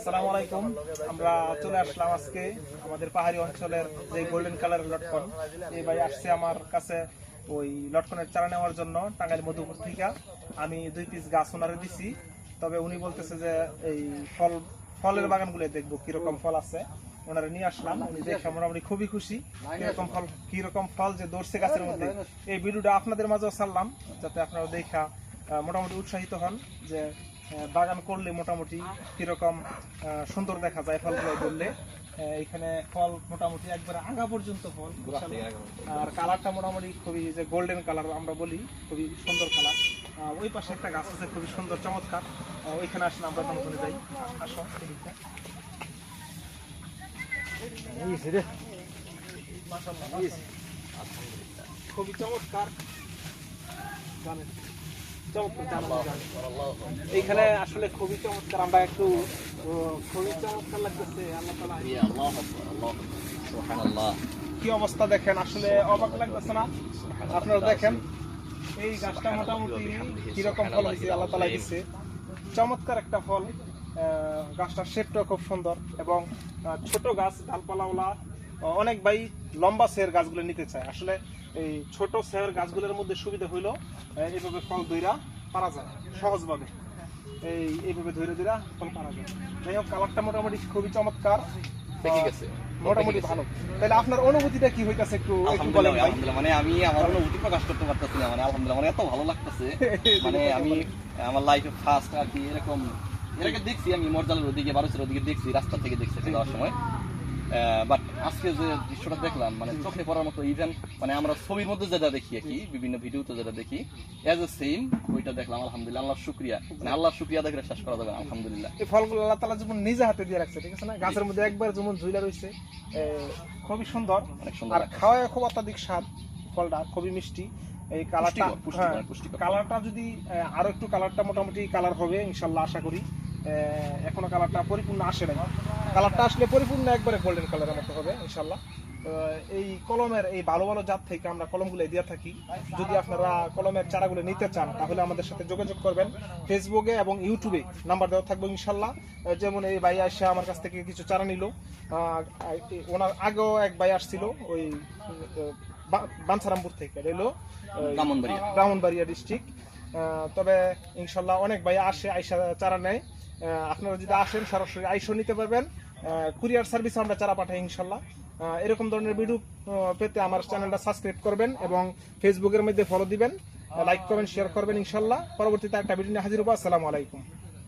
আসসালামু আলাইকুম। আমরা চলে আসলাম আজকে আমাদের পাহাড়ি অঞ্চলের যে গোল্ডেন কালার লটকন। এই ভাই আসছে আমার কাছে ওই লটকনের চারা নেওয়ার জন্য টাঙ্গাইল মধুপুর থেকে। আমি 2 পিস গাছ ওনারে দিছি, তবে উনি বলতেছে যে এই ফলের বাগানগুলো দেখবো কিরকম ফল আছে। ওনারা নিয়ে আসলাম, উনি দেখে মোটামুটি খুবই খুশি। কিরকম ফল যে ধরছে গাছের মধ্যে, এই ভিডিওটা আপনাদের মাঝেও ছাড়লাম যাতে আপনারা দেখা মোটামুটি উৎসাহিত হন যে বাগান করলে মোটামুটি কিরকম সুন্দর দেখা যায় ফলগুলো ধরলে। এখানে ফল মোটামুটি একবারে আগা পর্যন্ত ফল, আর কালারটা মোটামুটি খুবই যে গোল্ডেন কালার আমরা বলি, খুবই সুন্দর কালার। ওই পাশে একটা গাছ আছে খুবই সুন্দর চমৎকার, ওইখানে আসলে আমরা দমকলে যাই। আসো খুবই চমৎকার জানেন, এইখানে আসলে খুবই চমৎকার। আমরা একটু খুবই চমৎকার লাগতেছে। আল্লাহ কি অবস্থা দেখেন, আসলে অবাক লাগতেছে না? আপনারা দেখেন এই গাছটা মোটামুটি কিরকম ফল হয়েছে, আল্লাহ তাআলা দিচ্ছে চমৎকার একটা ফল। গাছটার শেপটা খুব সুন্দর এবং ছোট গাছ, ডালপালাওয়ালা। অনেক ভাই লম্বা সের গাছগুলো নিতে চায়। আসলে এই ছোট সের গাছগুলোর মধ্যে সুবিধা হইলো এইভাবে ফল ধইরা পারা যায় সহজভাবে, এইভাবে ধরে ধরে ফল পারা যায়। যাই হোক, কালারটা মোটামুটি খুবই চমৎকার, মোটামুটি ভালো। তাহলে আপনার অনুভূতিটা কি হইতাছে একটু বলেন ভাই। মানে আমি আমার অনুভূতি প্রকাশ করতে পারতেছি না, মানে আলহামদুলিল্লাহ মানে এত ভালো লাগতেছে। মানে আমি আমার লাইফে ফার্স্ট আর কি এরকম এটাকে দেখছি, আমি মর্যাদার ওদিকে বারোসের ওদিকে দেখছি, রাস্তা থেকে দেখছি যাওয়ার সময়। বাট আজকে যে দৃশ্যটা দেখলাম মানে চোখে পড়ার মতো। ইভেন মানে আমরা ছবির মধ্যে যেটা দেখি আর কি, বিভিন্ন ভিডিওতে যেটা দেখি এজ এ সেম ওইটা দেখলাম। আলহামদুলিল্লাহ, আল্লাহর শুকরিয়া, মানে আল্লাহর শুকরিয়া দেখে শেষ করা যাবে। আলহামদুলিল্লাহ, এই ফলগুলো আল্লাহ তাআলা যেমন নিজে হাতে দিয়ে রাখছে, ঠিক আছে না? গাছের মধ্যে একবার যেমন ঝুলা রয়েছে, খুবই সুন্দর, অনেক সুন্দর, আর খাওয়ায় খুব অত্যাধিক স্বাদ। ফলটা খুবই মিষ্টি। এই কালারটা কালারটা যদি আরো একটু কালারটা মোটামুটি কালার হবে ইনশাল্লাহ, আশা করি। এখনো কালারটা পরিপূর্ণ আসে নাই, কালারটা আসলে পরিপূর্ণ একবারে গোল্ডেন কালারের মতো হবে ইনশাল্লাহ। এই কলমের এই ভালো ভালো জাত থেকে আমরা কলমগুলো দিয়ে থাকি। যদি আপনারা কলমের চারাগুলো নিতে চান তাহলে আমাদের সাথে যোগাযোগ করবেন। ফেসবুকে এবং ইউটিউবে নাম্বার দেওয়া থাকবে ইনশাল্লাহ। যেমন এই ভাই আসে আমার কাছ থেকে কিছু চারা নিল, ওনার আগেও এক ভাই আসছিল ওই বাঞ্ছারামপুর থেকে, এলো ব্রাহ্মণবাড়িয়া ডিস্ট্রিক্ট। তবে ইনশাল্লাহ অনেক ভাই আসে, আইসা চারা নেয়। আপনারা যদি আসেন সরাসরি আইসা নিতে পারবেন। কুরিয়ার সার্ভিসে আমরা চারা পাঠাই ইনশাল্লাহ। এরকম ধরনের ভিডিও পেতে আমার চ্যানেলটা সাবস্ক্রাইব করবেন এবং ফেসবুকের মধ্যে ফলো দিবেন, লাইক করবেন, শেয়ার করবেন ইনশাল্লাহ। পরবর্তীতে একটা ভিডিও নিয়ে হাজির হবো। আসসালামু আলাইকুম।